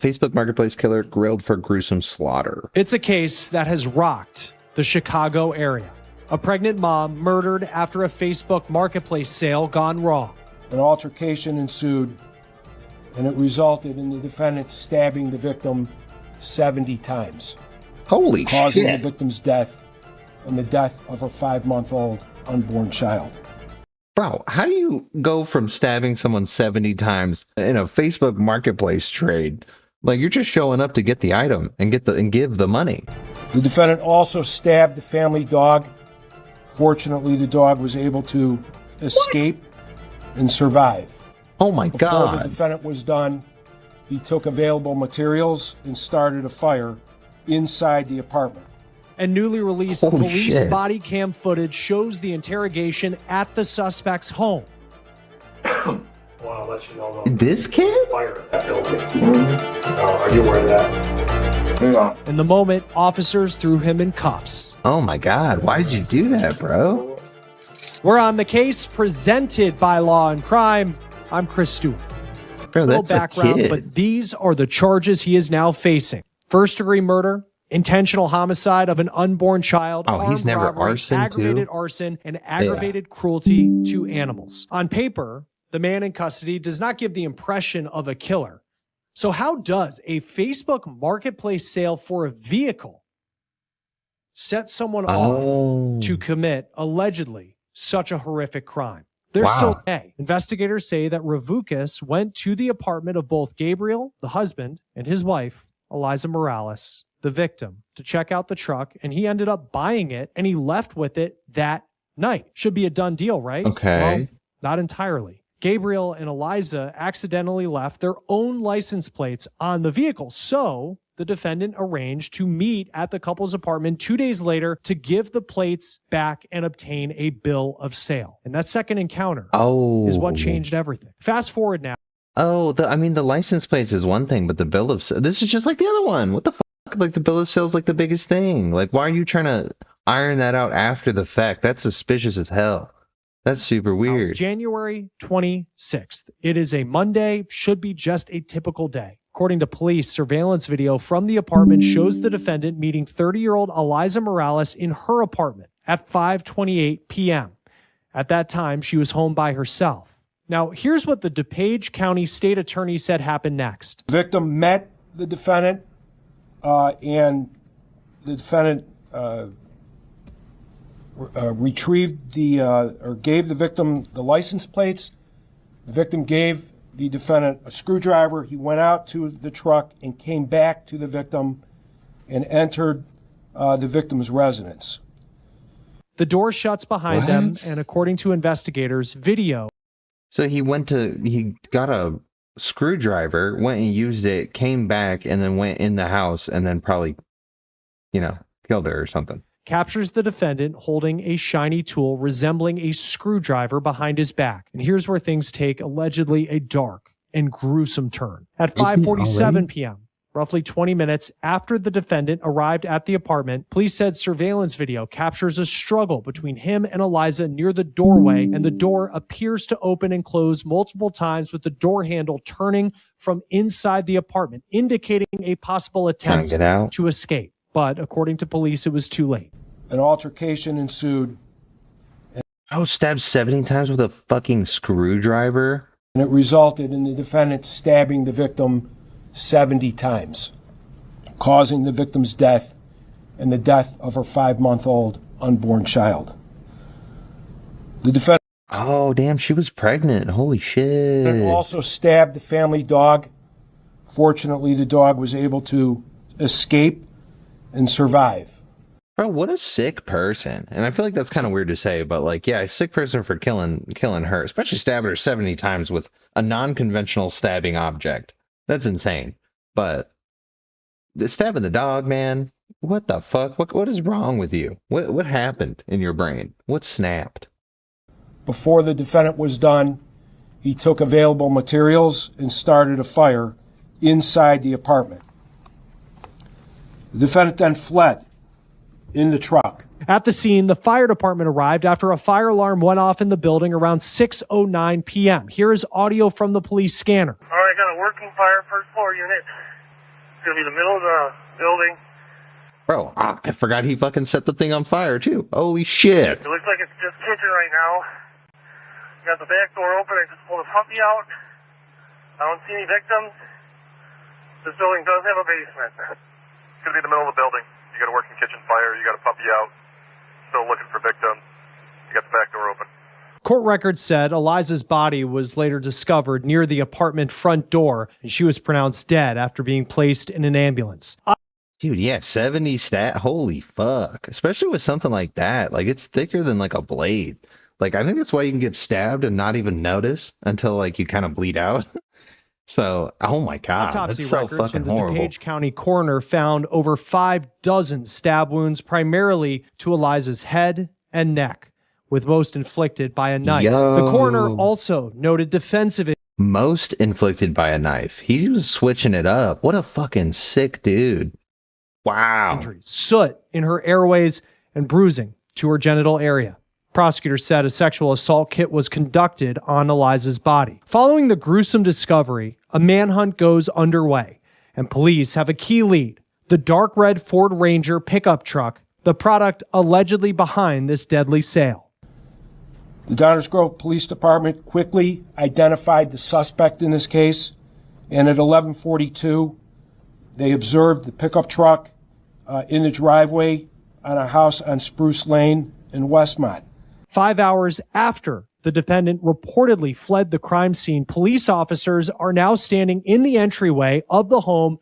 Facebook Marketplace killer grilled for gruesome slaughter. It's a case that has rocked the Chicago area. A pregnant mom murdered after a Facebook Marketplace sale gone wrong. An altercation ensued, and it resulted in the defendant stabbing the victim 70 times. Holy causing shit. the victim's death and the death of her 5-month-old unborn child. Bro, how do you go from stabbing someone 70 times in a Facebook Marketplace trade? Like, you're just showing up to get the item and give the money. The defendant also stabbed the family dog. Fortunately, the dog was able to escape and survive. Oh my God. Before the defendant was done, he took available materials and started a fire inside the apartment. And newly released police body cam footage shows the interrogation at the suspect's home. Well, I'll let you know. This kid? Fire at that building. Are you aware of that? Yeah. In the moment, officers threw him in cuffs. Oh my God, why did you do that, bro? We're on the case presented by Law and Crime. I'm Chris Stewart. Bro, Little that's background, a kid. but these are the charges he is now facing. First-degree murder, intentional homicide of an unborn child, he's never robbery, arson, aggravated too? arson, and aggravated cruelty to animals. On paper, the man in custody does not give the impression of a killer. So how does a Facebook Marketplace sale for a vehicle set someone off to commit, allegedly, such a horrific crime? There's still A. Investigators say that Ravukas went to the apartment of both Gabriel, the husband, and his wife, Eliza Morales, the victim, to check out the truck, and he ended up buying it, and he left with it that night. Should be a done deal, right? Okay. Well, not entirely. Gabriel and Eliza accidentally left their own license plates on the vehicle, so the defendant arranged to meet at the couple's apartment 2 days later to give the plates back and obtain a bill of sale. And that second encounter is what changed everything. Fast forward now. The license plates is one thing, but the bill of sale, this is just like the other one. What the fuck? Like, the bill of sale is like the biggest thing. Like, why are you trying to iron that out after the fact? That's suspicious as hell. That's super weird. January 26th. It is a Monday, should be just a typical day. According to police, surveillance video from the apartment shows the defendant meeting 30-year-old Eliza Morales in her apartment at 5:28 p.m. At that time, she was home by herself. Now, here's what the DuPage County State Attorney said happened next. The victim met the defendant, and the defendant retrieved or gave the victim the license plates. The victim gave the defendant a screwdriver. He went out to the truck and came back to the victim and entered the victim's residence. The door shuts behind them, and according to investigators, video. So he got a screwdriver, went and used it, came back, and then went in the house, and then probably, killed her or something. Captures the defendant holding a shiny tool resembling a screwdriver behind his back. And here's where things take allegedly a dark and gruesome turn. At 5:47 p.m., roughly 20 minutes after the defendant arrived at the apartment, police said surveillance video captures a struggle between him and Eliza near the doorway, and the door appears to open and close multiple times with the door handle turning from inside the apartment, indicating a possible attempt to escape. But according to police, it was too late. An altercation ensued. Stabbed 70 times with a fucking screwdriver? And it resulted in the defendant stabbing the victim 70 times, causing the victim's death and the death of her 5-month-old unborn child. The defendant... Oh, damn, she was pregnant. Holy shit. And also stabbed the family dog. Fortunately, the dog was able to escape and survive. Bro, what a sick person. And I feel like that's kind of weird to say, but a sick person for killing her, especially stabbing her 70 times with a non-conventional stabbing object. That's insane. But stabbing the dog, man, what the fuck? What is wrong with you? What happened in your brain? What snapped? Before the defendant was done, he took available materials and started a fire inside the apartment. The defendant then fled in the truck. At the scene, the fire department arrived after a fire alarm went off in the building around 6:09 p.m. Here is audio from the police scanner. All right, got a working fire, first floor unit. It's going to be the middle of the building. Bro, I forgot he fucking set the thing on fire, too. Holy shit. It looks like it's just kitchen right now. Got the back door open. I just pulled a puppy out. I don't see any victims. This building does have a basement. It's going to be in the middle of the building. You got a working kitchen fire. You got a puppy out. Still looking for victims. You got the back door open. Court records said Eliza's body was later discovered near the apartment front door, and she was pronounced dead after being placed in an ambulance. Dude, yeah, 70 stat. Holy fuck. Especially with something like that. Like, it's thicker than, like, a blade. Like, I think that's why you can get stabbed and not even notice until, like, you kind of bleed out. So, oh my God, Autopsy that's so records fucking from the horrible. DuPage County coroner found over 5 dozen stab wounds, primarily to Eliza's head and neck, with most inflicted by a knife. Yo. The coroner also noted defensive Most inflicted by a knife. He was switching it up. What a fucking sick dude. Wow. injuries, soot in her airways, and bruising to her genital area. Prosecutors said a sexual assault kit was conducted on Eliza's body. Following the gruesome discovery, a manhunt goes underway, and police have a key lead: the dark red Ford Ranger pickup truck, the product allegedly behind this deadly sale. The Downers Grove Police Department quickly identified the suspect in this case, and at 11:42, they observed the pickup truck in the driveway on a house on Spruce Lane in Westmont. 5 hours after the defendant reportedly fled the crime scene, police officers are now standing in the entryway of the home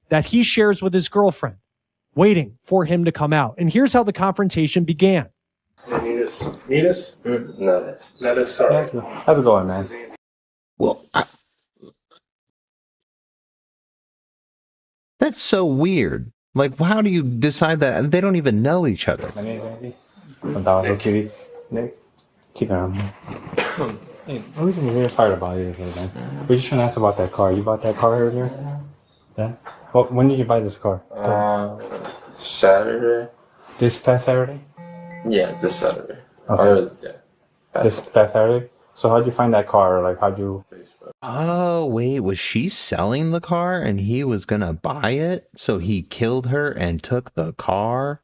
that he shares with his girlfriend, waiting for him to come out. And here's how the confrontation began. Need us? No. That is sorry. How's it going, man? Well, that's so weird. Like, how do you decide that? They don't even know each other. My name's Andy. I'm down with Kitty. Nick. Keep it on. Hey, the reason we're here, sorry about you today, man. We're just trying to ask about that car. You bought that car earlier? Yeah? Well, when did you buy this car? Saturday. This past Saturday? Yeah, this Saturday. Okay. Yeah. This past Saturday? So how'd you find that car? Like, how'd you... Oh, wait, was she selling the car and he was gonna buy it? So he killed her and took the car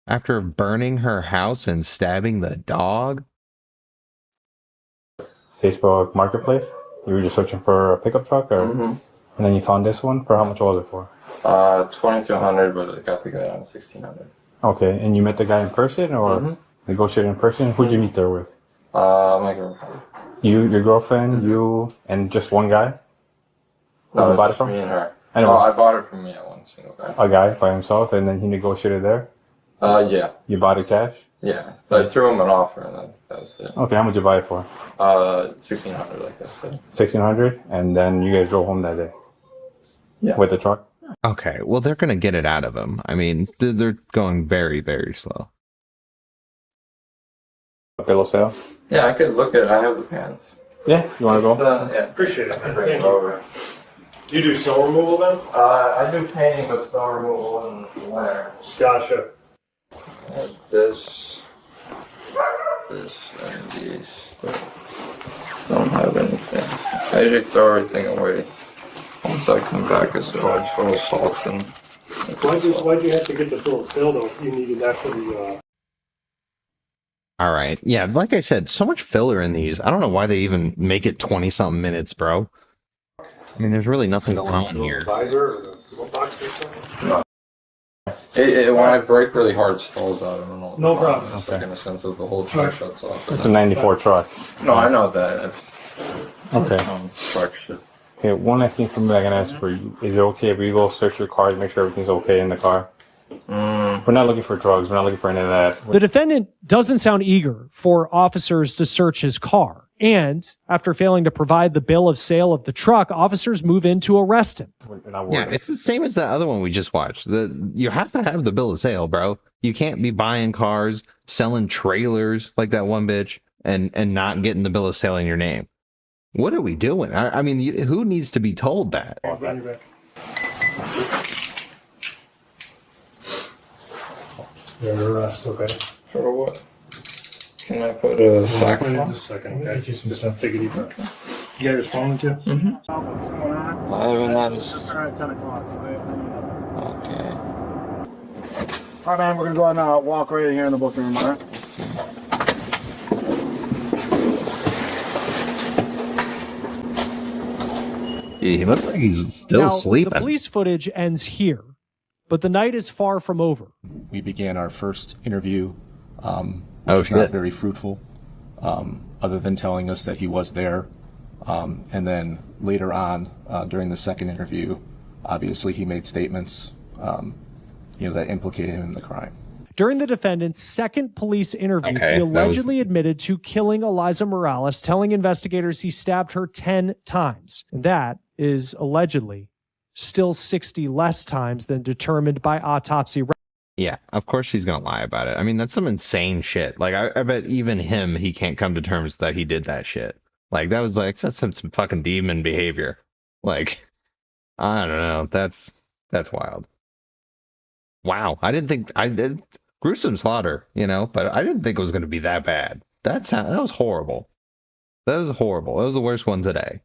after burning her house and stabbing the dog? Facebook Marketplace? You were just searching for a pickup truck, or... Mm-hmm. And then you found this one? For how much was it for? 2200, but I got the guy on 1600. Okay, and you met the guy in person, or negotiated in person? Who'd you meet there with? My girlfriend. You, your girlfriend, you, and just one guy? No, you bought it just from? me and her. I know. Oh, I bought it from me at one single guy. A guy by himself, and then he negotiated there? Yeah. You bought it cash? Yeah. So I threw him an offer, and then that was it. Okay, how much you buy it for? 1600, like I said. 1600, and then you guys drove home that day? Yeah. With the truck? Okay, well, they're gonna get it out of him. I mean, they're going very, very slow. A bill of sale? Yeah, I could look at it. I have the pants. Yeah, you wanna go? Yeah. Appreciate it. Bring Thank it you. over. You do snow removal then? I do painting with snow removal in the winter. Gotcha. This, and these, but don't have anything. I usually throw everything away once I come back. It's all full of salt and. Why'd you have to get the bill of sale though? If you needed that for the. All right, yeah, like I said, so much filler in these. I don't know why they even make it 20-something minutes, bro. I mean, there's really nothing going on here. Visor or the glove box or something? When I brake really hard, it stalls out. I don't know. No problem. It's like in a sense of the whole truck shuts off. It's a 94 truck. No, I know that. It's Okay. truck shit. Okay, one last thing for me I can ask for you. Is it okay if we go search your car to make sure everything's okay in the car? We're not looking for drugs. We're not looking for any of that. The defendant doesn't sound eager for officers to search his car. And after failing to provide the bill of sale of the truck, officers move in to arrest him. We're not Yeah, worried. it's the same as that other one we just watched. You have to have the bill of sale, bro. You can't be buying cars, selling trailers like that one bitch, and not getting the bill of sale in your name. What are we doing? I mean, who needs to be told that? Your arrest, okay. For what? Can I put a sack Just on? a second, okay? Just take it easy. You got your phone with you? Mm-hmm. What's going on? I haven't had It's just around 10 o'clock, so I haven't. Okay. All right, man, we're going to go ahead and walk right in here in the booking room, all right? He looks like he's still Now, sleeping. The police footage ends here, but the night is far from over. We began our first interview, which was shit. not very fruitful, other than telling us that he was there. And then later on, during the second interview, obviously he made statements, that implicated him in the crime. During the defendant's second police interview, Okay, he that was- allegedly admitted to killing Eliza Morales, telling investigators he stabbed her 10 times. And that is allegedly still 60 less times than determined by autopsy. Yeah, of course he's gonna lie about it. I mean, that's some insane shit. Like, I bet even him, he can't come to terms that he did that shit. Like, that's some fucking demon behavior. Like, I don't know. That's wild. Wow, I didn't think I did gruesome slaughter, but I didn't think it was gonna be that bad. That was horrible. That was horrible. That was the worst one today.